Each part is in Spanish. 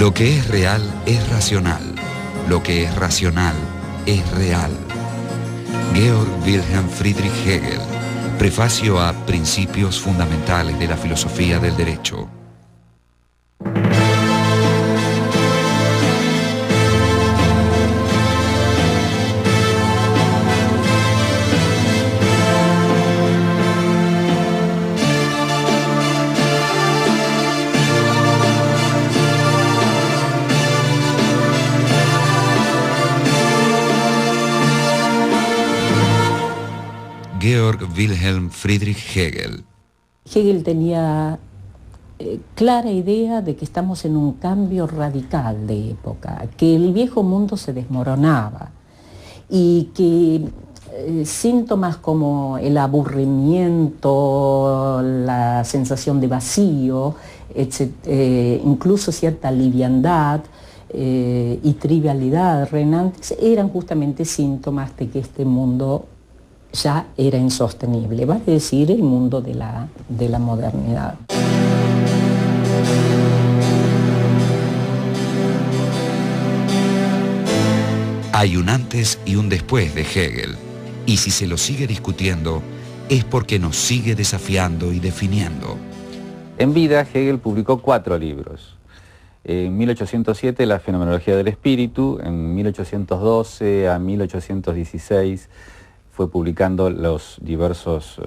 Lo que es real es racional. Lo que es racional es real. Georg Wilhelm Friedrich Hegel. Prefacio a Principios Fundamentales de la Filosofía del Derecho. Georg Wilhelm Friedrich Hegel. Hegel tenía clara idea de que estamos en un cambio radical de época, que el viejo mundo se desmoronaba y que síntomas como el aburrimiento, la sensación de vacío, incluso cierta liviandad y trivialidad reinantes eran justamente síntomas de que este mundo ya era insostenible, vale decir, el mundo de la modernidad. Hay un antes y un después de Hegel, y si se lo sigue discutiendo, es porque nos sigue desafiando y definiendo. En vida, Hegel publicó 4 libros. En 1807, La Fenomenología del Espíritu. En 1812 a 1816, fue publicando los diversos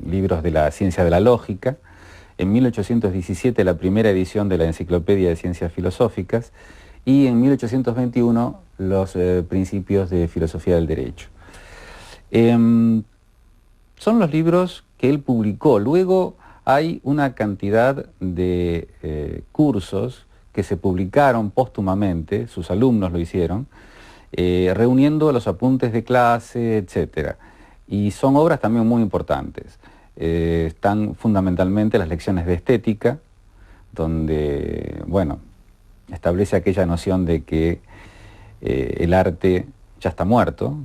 libros de la ciencia de la lógica. En 1817 la primera edición de la Enciclopedia de Ciencias Filosóficas y en 1821 los Principios de Filosofía del Derecho. Son los libros que él publicó. Luego hay una cantidad de cursos que se publicaron póstumamente, sus alumnos lo hicieron, reuniendo los apuntes de clase, etc. Y son obras también muy importantes. Están fundamentalmente las lecciones de estética, donde, bueno, establece aquella noción de que el arte ya está muerto.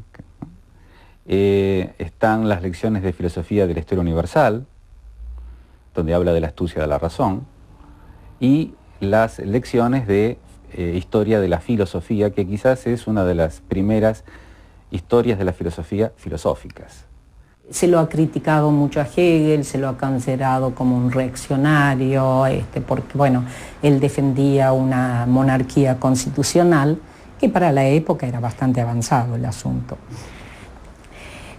Están las lecciones de filosofía de la historia universal, donde habla de la astucia de la razón, y las lecciones de historia de la filosofía, que quizás es una de las primeras historias de la filosofía filosóficas. Se lo ha criticado mucho a Hegel, se lo ha considerado como un reaccionario, porque bueno, él defendía una monarquía constitucional, que para la época era bastante avanzado el asunto.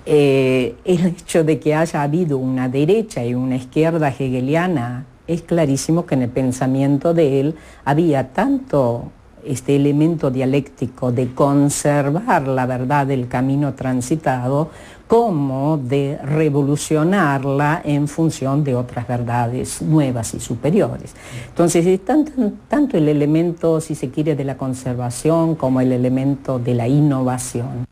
El hecho de que haya habido una derecha y una izquierda hegeliana, es clarísimo que en el pensamiento de él había tanto este elemento dialéctico de conservar la verdad del camino transitado como de revolucionarla en función de otras verdades nuevas y superiores. Entonces, es tanto el elemento, si se quiere, de la conservación como el elemento de la innovación.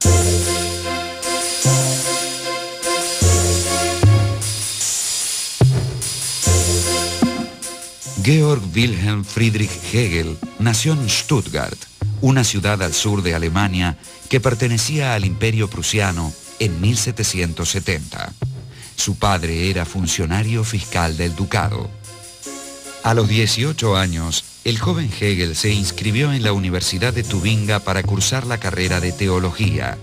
Georg Wilhelm Friedrich Hegel nació en Stuttgart, una ciudad al sur de Alemania que pertenecía al Imperio Prusiano en 1770. Su padre era funcionario fiscal del ducado. A los 18 años, el joven Hegel se inscribió en la Universidad de Tubinga para cursar la carrera de teología.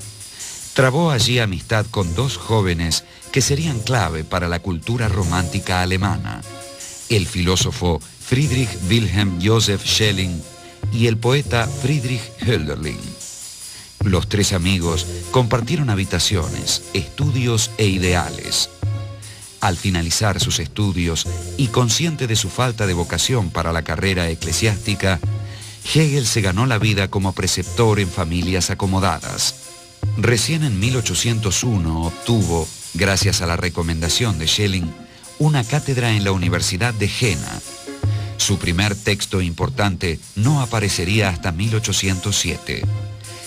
Trabó allí amistad con 2 jóvenes que serían clave para la cultura romántica alemana: el filósofo Friedrich Wilhelm Joseph Schelling y el poeta Friedrich Hölderlin. Los 3 amigos compartieron habitaciones, estudios e ideales. Al finalizar sus estudios y consciente de su falta de vocación para la carrera eclesiástica, Hegel se ganó la vida como preceptor en familias acomodadas. Recién en 1801 obtuvo, gracias a la recomendación de Schelling, una cátedra en la Universidad de Jena. Su primer texto importante no aparecería hasta 1807.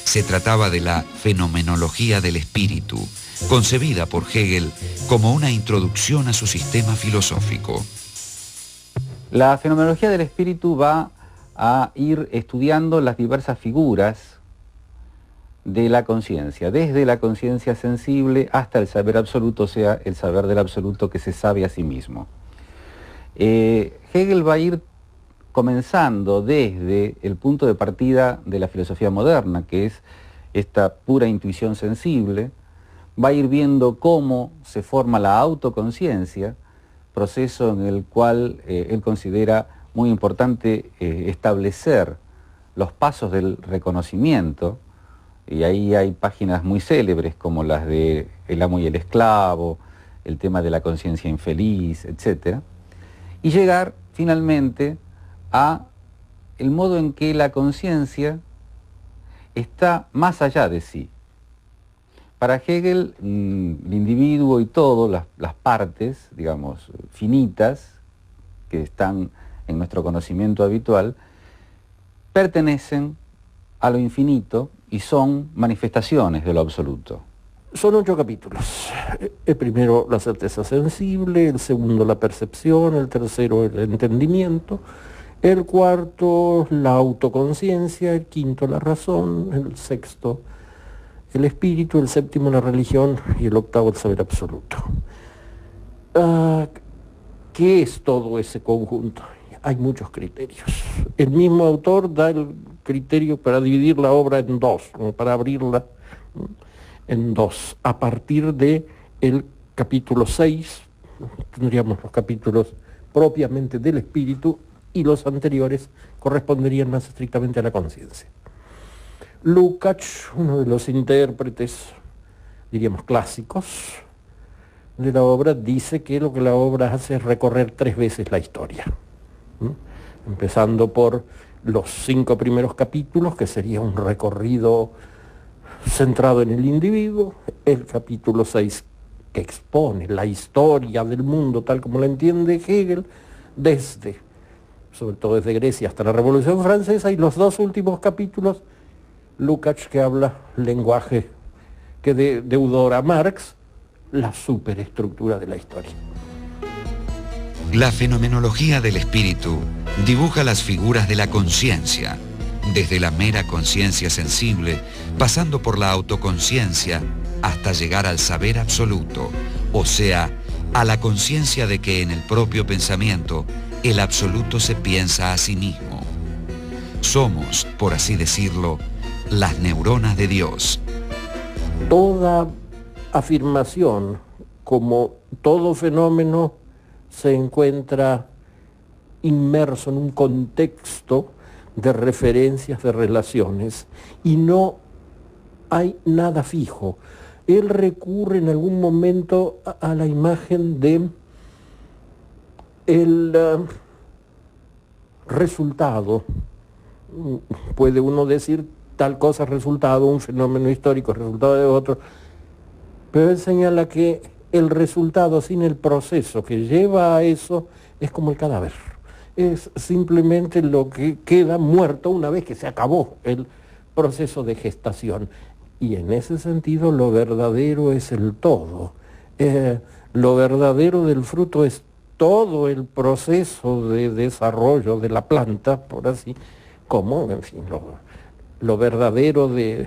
Se trataba de la Fenomenología del Espíritu, concebida por Hegel como una introducción a su sistema filosófico. La Fenomenología del Espíritu va a ir estudiando las diversas figuras de la conciencia, desde la conciencia sensible hasta el saber absoluto, o sea, el saber del absoluto que se sabe a sí mismo. Hegel va a ir comenzando desde el punto de partida de la filosofía moderna, que es esta pura intuición sensible, va a ir viendo cómo se forma la autoconciencia, proceso en el cual él considera muy importante establecer los pasos del reconocimiento, y ahí hay páginas muy célebres como las de El amo y el esclavo, el tema de la conciencia infeliz, etc. Y llegar finalmente a el modo en que la conciencia está más allá de sí. Para Hegel, el individuo y todo, las partes, digamos, finitas, que están en nuestro conocimiento habitual, pertenecen a lo infinito y son manifestaciones de lo absoluto. Son 8 capítulos. El primero, la certeza sensible, el segundo, la percepción, el tercero, el entendimiento, el cuarto, la autoconciencia, el quinto, la razón, el sexto, el espíritu, el séptimo, la religión, y el octavo, el saber absoluto. ¿Qué es todo ese conjunto? Hay muchos criterios. El mismo autor da el criterio para dividir la obra en dos, para abrirla en dos. A partir de el capítulo 6, tendríamos los capítulos propiamente del espíritu, y los anteriores corresponderían más estrictamente a la conciencia. Lukács, uno de los intérpretes, diríamos, clásicos de la obra, dice que lo que la obra hace es recorrer 3 veces la historia. Empezando por los 5 primeros capítulos, que sería un recorrido centrado en el individuo, el capítulo 6, que expone la historia del mundo tal como la entiende Hegel, sobre todo desde Grecia hasta la Revolución Francesa, y los 2 últimos capítulos, Lukács, que habla lenguaje que deudora a Marx, la superestructura de la historia. La fenomenología del espíritu dibuja las figuras de la conciencia, desde la mera conciencia sensible, pasando por la autoconciencia, hasta llegar al saber absoluto, o sea, a la conciencia de que en el propio pensamiento el absoluto se piensa a sí mismo. Somos, por así decirlo, las neuronas de Dios. Toda afirmación, como todo fenómeno, se encuentra inmerso en un contexto de referencias, de relaciones, y no hay nada fijo. Él recurre en algún momento a la imagen de el resultado. Puede uno decir tal cosa es resultado, un fenómeno histórico es resultado de otro, pero él señala que el resultado sin el proceso que lleva a eso es como el cadáver. Es simplemente lo que queda muerto una vez que se acabó el proceso de gestación. Y en ese sentido lo verdadero es el todo. Lo verdadero del fruto es todo el proceso de desarrollo de la planta, por así, como, en fin, lo verdadero de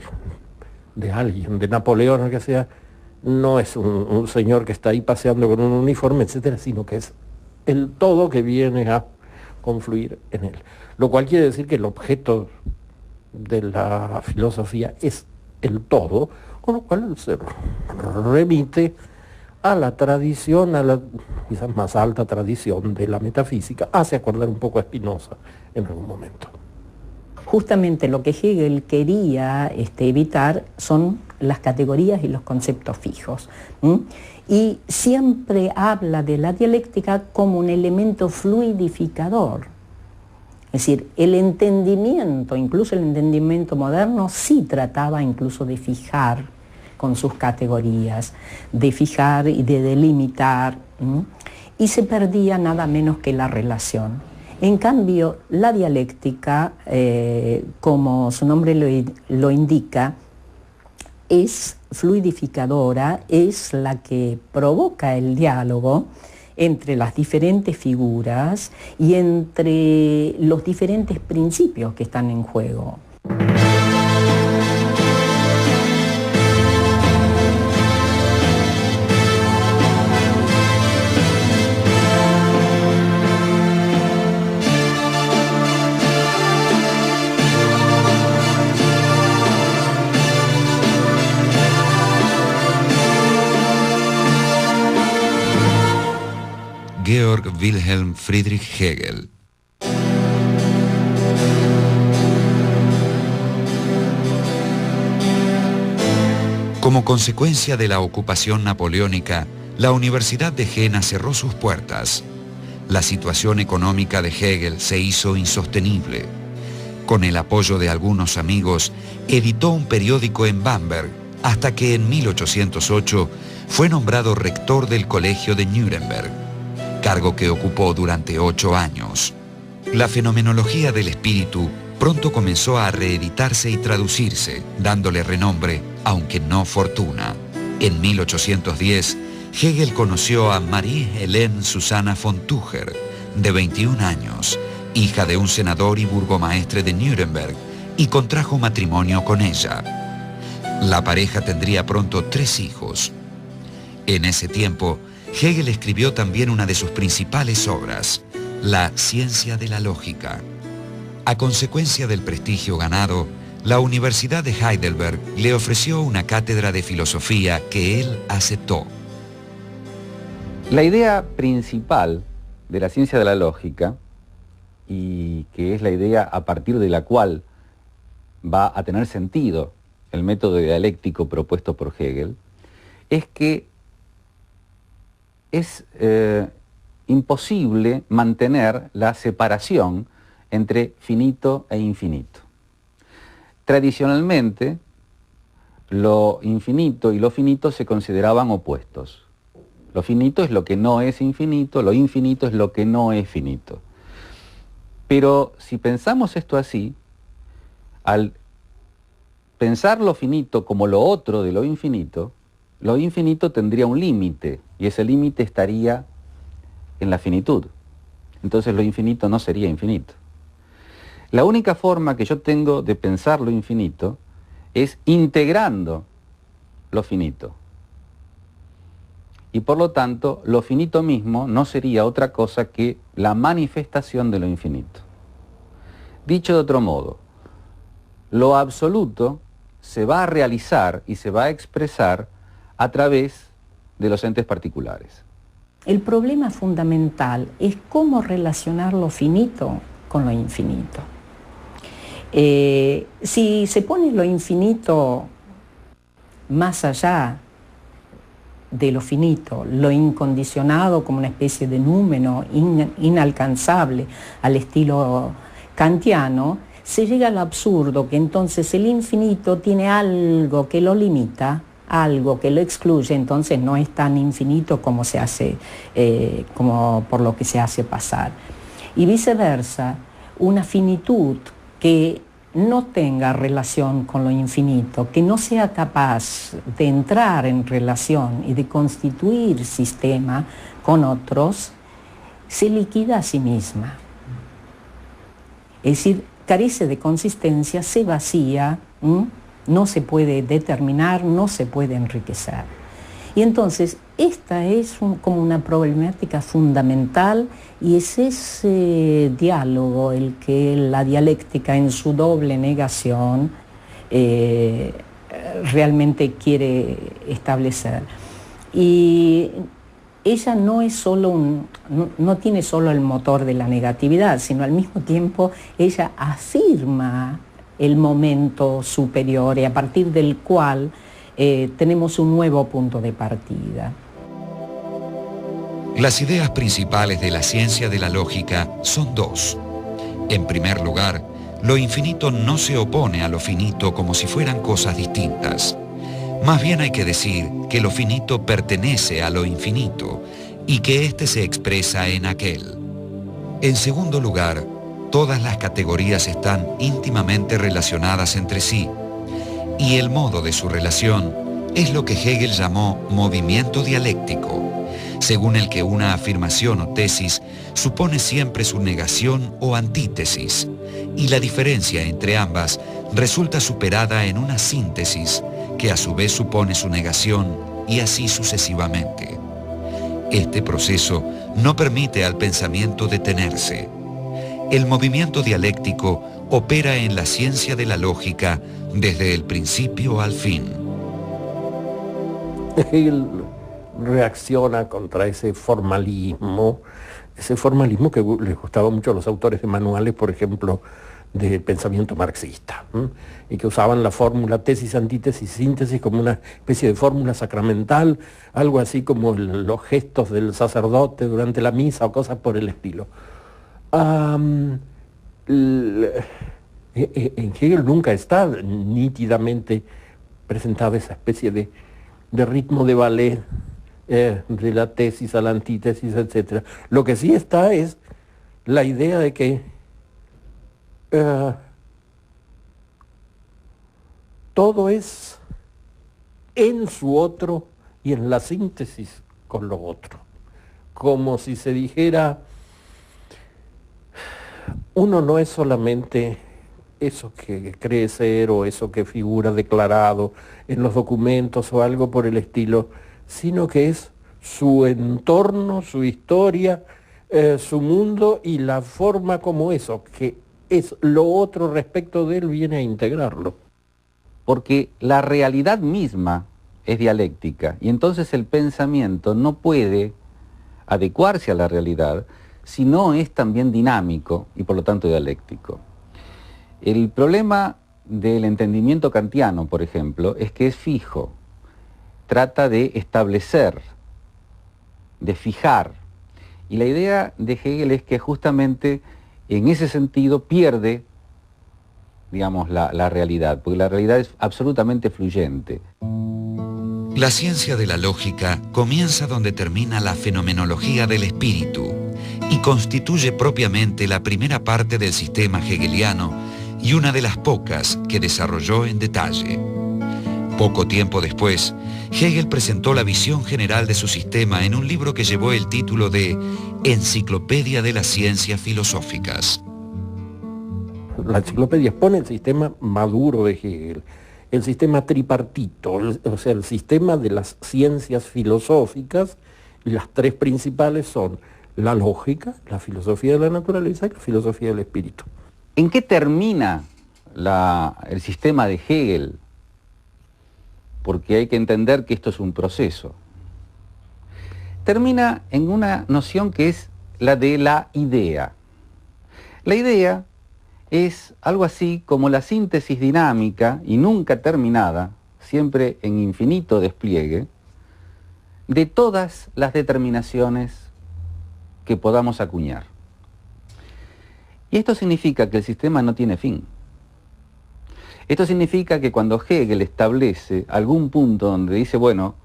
alguien, de Napoleón o que sea, no es un señor que está ahí paseando con un uniforme, etcétera, sino que es el todo que viene a confluir en él. Lo cual quiere decir que el objeto de la filosofía es el todo, con lo cual se remite a la tradición, a la quizás más alta tradición de la metafísica, hace acordar un poco a Spinoza en algún momento. Justamente lo que Hegel quería evitar son las categorías y los conceptos fijos. Y siempre habla de la dialéctica como un elemento fluidificador. Es decir, el entendimiento, incluso el entendimiento moderno, sí trataba incluso de fijar con sus categorías, de fijar y de delimitar, y se perdía nada menos que la relación. En cambio, la dialéctica, como su nombre lo indica, es fluidificadora, es la que provoca el diálogo entre las diferentes figuras y entre los diferentes principios que están en juego. Georg Wilhelm Friedrich Hegel. Como consecuencia de la ocupación napoleónica, la Universidad de Jena cerró sus puertas. La situación económica de Hegel se hizo insostenible. Con el apoyo de algunos amigos, editó un periódico en Bamberg, hasta que en 1808 fue nombrado rector del Colegio de Nuremberg, cargo que ocupó durante 8 años. La fenomenología del espíritu pronto comenzó a reeditarse y traducirse, dándole renombre, aunque no fortuna. En 1810, Hegel conoció a Marie-Helene Susanna von Tucher, de 21 años, hija de un senador y burgomaestre de Nuremberg, y contrajo matrimonio con ella. La pareja tendría pronto 3 hijos. En ese tiempo, Hegel escribió también una de sus principales obras, La ciencia de la lógica. A consecuencia del prestigio ganado, la Universidad de Heidelberg le ofreció una cátedra de filosofía que él aceptó. La idea principal de la ciencia de la lógica, y que es la idea a partir de la cual va a tener sentido el método dialéctico propuesto por Hegel, es que es imposible mantener la separación entre finito e infinito. Tradicionalmente, lo infinito y lo finito se consideraban opuestos. Lo finito es lo que no es infinito, lo infinito es lo que no es finito. Pero si pensamos esto así, al pensar lo finito como lo otro de lo infinito tendría un límite, y ese límite estaría en la finitud. Entonces lo infinito no sería infinito. La única forma que yo tengo de pensar lo infinito es integrando lo finito. Y por lo tanto, lo finito mismo no sería otra cosa que la manifestación de lo infinito. Dicho de otro modo, lo absoluto se va a realizar y se va a expresar a través de los entes particulares. El problema fundamental es cómo relacionar lo finito con lo infinito. Si se pone lo infinito más allá de lo finito, lo incondicionado como una especie de número inalcanzable al estilo kantiano, se llega al absurdo que entonces el infinito tiene algo que lo limita, algo que lo excluye, entonces no es tan infinito como se hace, como por lo que se hace pasar. Y viceversa, una finitud que no tenga relación con lo infinito, que no sea capaz de entrar en relación y de constituir sistema con otros, se liquida a sí misma. Es decir, carece de consistencia, se vacía, no se puede determinar, no se puede enriquecer. Y entonces, esta es como una problemática fundamental, y es ese diálogo el que la dialéctica en su doble negación realmente quiere establecer. Y ella no es solo no tiene solo el motor de la negatividad, sino al mismo tiempo ella afirma el momento superior, y a partir del cual tenemos un nuevo punto de partida. Las ideas principales de la ciencia de la lógica son 2. En primer lugar, lo infinito no se opone a lo finito como si fueran cosas distintas. Más bien hay que decir que lo finito pertenece a lo infinito y que éste se expresa en aquel. En segundo lugar, todas las categorías están íntimamente relacionadas entre sí, y el modo de su relación es lo que Hegel llamó movimiento dialéctico, según el que una afirmación o tesis supone siempre su negación o antítesis, y la diferencia entre ambas resulta superada en una síntesis que a su vez supone su negación, y así sucesivamente. Este proceso no permite al pensamiento detenerse. El movimiento dialéctico opera en la ciencia de la lógica desde el principio al fin. Hegel reacciona contra ese formalismo ese formalismo que les gustaba mucho a los autores de manuales, por ejemplo, del pensamiento marxista, y que usaban la fórmula tesis, antítesis, síntesis como una especie de fórmula sacramental, algo así como los gestos del sacerdote durante la misa o cosas por el estilo. En Hegel nunca está nítidamente presentada esa especie de ritmo de ballet, de la tesis a la antítesis, etc. Lo que sí está es la idea de que todo es en su otro y en la síntesis con lo otro. Como si se dijera, uno no es solamente eso que cree ser o eso que figura declarado en los documentos o algo por el estilo, sino que es su entorno, su historia, su mundo y la forma como eso, que es lo otro respecto de él, viene a integrarlo. Porque la realidad misma es dialéctica y entonces el pensamiento no puede adecuarse a la realidad si no es también dinámico y por lo tanto dialéctico. El problema del entendimiento kantiano, por ejemplo, es que es fijo, trata de establecer, de fijar, y la idea de Hegel es que justamente en ese sentido pierde, digamos, la realidad, porque la realidad es absolutamente fluyente. La ciencia de la lógica comienza donde termina la fenomenología del espíritu y constituye propiamente la primera parte del sistema hegeliano y una de las pocas que desarrolló en detalle. Poco tiempo después, Hegel presentó la visión general de su sistema en un libro que llevó el título de Enciclopedia de las Ciencias Filosóficas. La enciclopedia expone el sistema maduro de Hegel, el sistema tripartito, o sea, el sistema de las ciencias filosóficas, y las tres principales son la lógica, la filosofía de la naturaleza y la filosofía del espíritu. ¿En qué termina el sistema de Hegel? Porque hay que entender que esto es un proceso. Termina en una noción que es la de la idea. La idea es algo así como la síntesis dinámica y nunca terminada, siempre en infinito despliegue, de todas las determinaciones que podamos acuñar. Y esto significa que el sistema no tiene fin. Esto significa que cuando Hegel establece algún punto donde dice, bueno,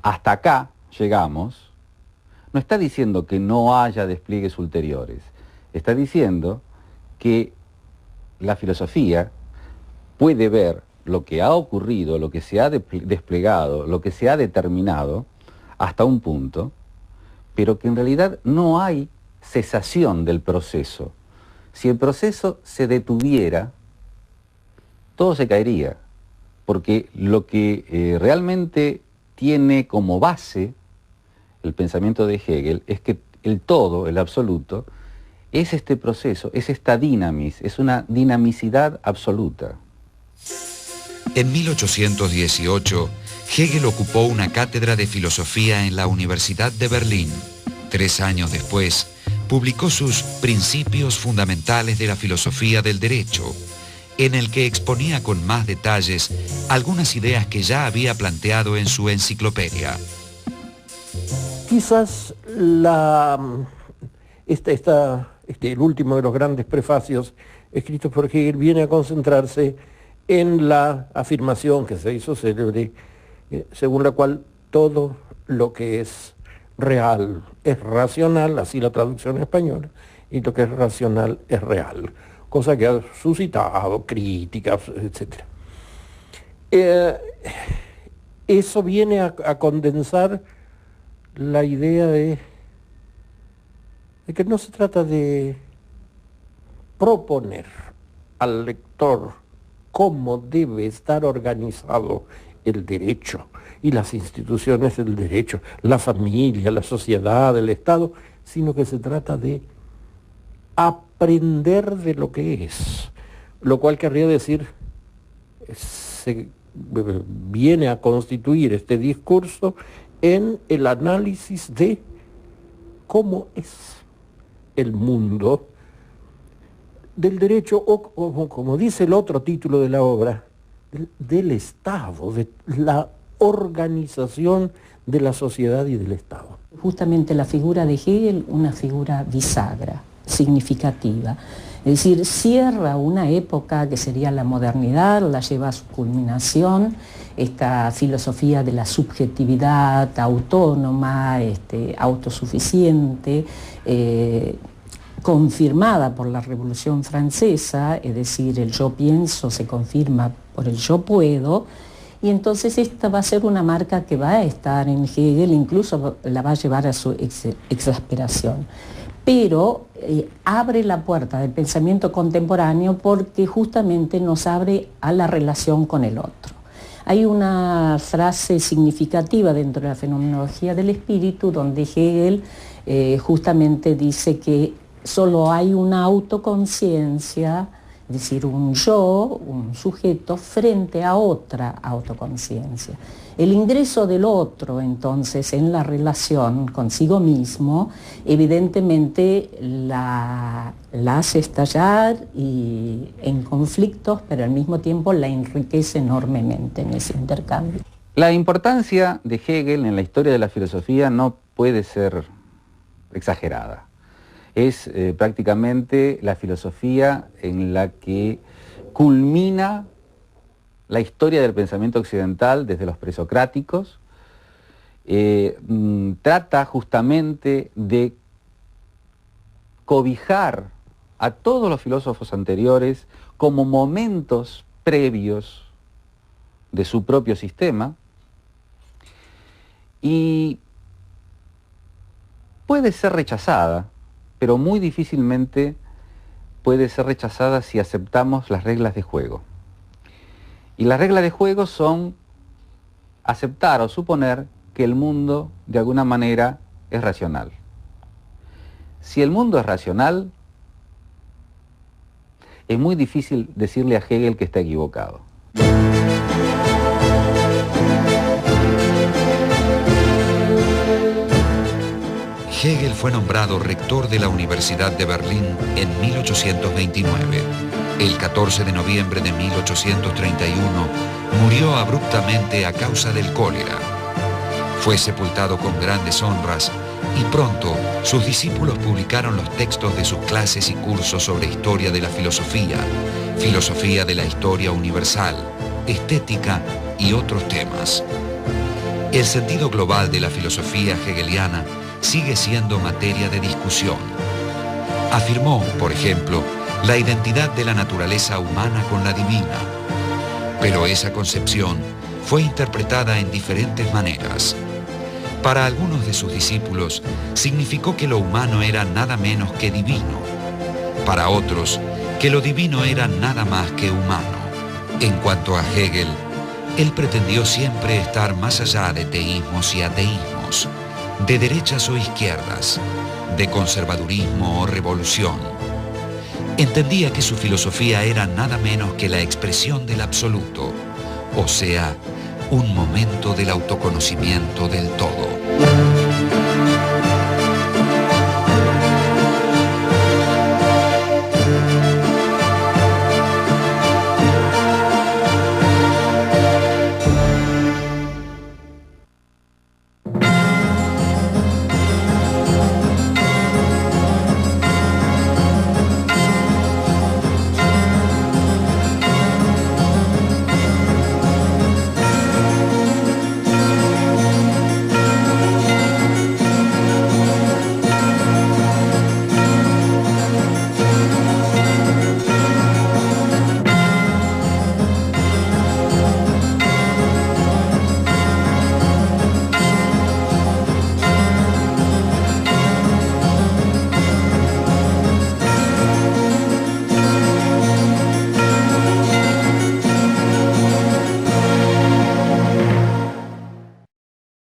hasta acá llegamos, no está diciendo que no haya despliegues ulteriores, está diciendo que la filosofía puede ver lo que ha ocurrido, lo que se ha desplegado, lo que se ha determinado hasta un punto, pero que en realidad no hay cesación del proceso. Si el proceso se detuviera, todo se caería, porque lo que realmente tiene como base el pensamiento de Hegel es que el todo, el absoluto, es este proceso, es esta dinamis, es una dinamicidad absoluta. En 1818, Hegel ocupó una cátedra de filosofía en la Universidad de Berlín. 3 años después, publicó sus Principios Fundamentales de la Filosofía del Derecho, en el que exponía con más detalles algunas ideas que ya había planteado en su enciclopedia. Quizás el último de los grandes prefacios escritos por Hegel viene a concentrarse en la afirmación que se hizo célebre, según la cual todo lo que es real es racional, así la traducción española, y lo que es racional es real, cosa que ha suscitado críticas, etc. Eso viene a condensar la idea de que no se trata de proponer al lector cómo debe estar organizado el derecho y las instituciones del derecho, la familia, la sociedad, el Estado, sino que se trata de aprender de lo que es, lo cual querría decir, viene a constituir este discurso en el análisis de cómo es el mundo, del derecho, o como dice el otro título de la obra, del Estado, de la organización de la sociedad y del Estado. Justamente la figura de Hegel, una figura bisagra, significativa. Es decir, cierra una época que sería la modernidad, la lleva a su culminación, esta filosofía de la subjetividad autónoma, autosuficiente, confirmada por la Revolución Francesa, es decir, el yo pienso se confirma por el yo puedo, y entonces esta va a ser una marca que va a estar en Hegel, incluso la va a llevar a su exasperación. Pero abre la puerta del pensamiento contemporáneo porque justamente nos abre a la relación con el otro. Hay una frase significativa dentro de la fenomenología del espíritu donde Hegel justamente dice que solo hay una autoconciencia, es decir, un yo, un sujeto, frente a otra autoconciencia. El ingreso del otro, entonces, en la relación consigo mismo, evidentemente la hace estallar y en conflictos, pero al mismo tiempo la enriquece enormemente en ese intercambio. La importancia de Hegel en la historia de la filosofía no puede ser exagerada. Es prácticamente la filosofía en la que culmina la historia del pensamiento occidental desde los presocráticos. Trata justamente de cobijar a todos los filósofos anteriores como momentos previos de su propio sistema, y puede ser rechazada, pero muy difícilmente puede ser rechazada si aceptamos las reglas de juego. Y las reglas de juego son aceptar o suponer que el mundo de alguna manera es racional. Si el mundo es racional, es muy difícil decirle a Hegel que está equivocado. Hegel fue nombrado rector de la Universidad de Berlín en 1829. El 14 de noviembre de 1831 murió abruptamente a causa del cólera. Fue sepultado con grandes honras y pronto sus discípulos publicaron los textos de sus clases y cursos sobre historia de la filosofía, filosofía de la historia universal, estética y otros temas. El sentido global de la filosofía hegeliana sigue siendo materia de discusión. Afirmó, por ejemplo, la identidad de la naturaleza humana con la divina, pero esa concepción fue interpretada en diferentes maneras. Para algunos de sus discípulos significó que lo humano era nada menos que divino. Para otros, que lo divino era nada más que humano. En cuanto a Hegel, él pretendió siempre estar más allá de teísmos y ateísmos, de derechas o izquierdas, de conservadurismo o revolución. Entendía que su filosofía era nada menos que la expresión del absoluto, o sea, un momento del autoconocimiento del todo.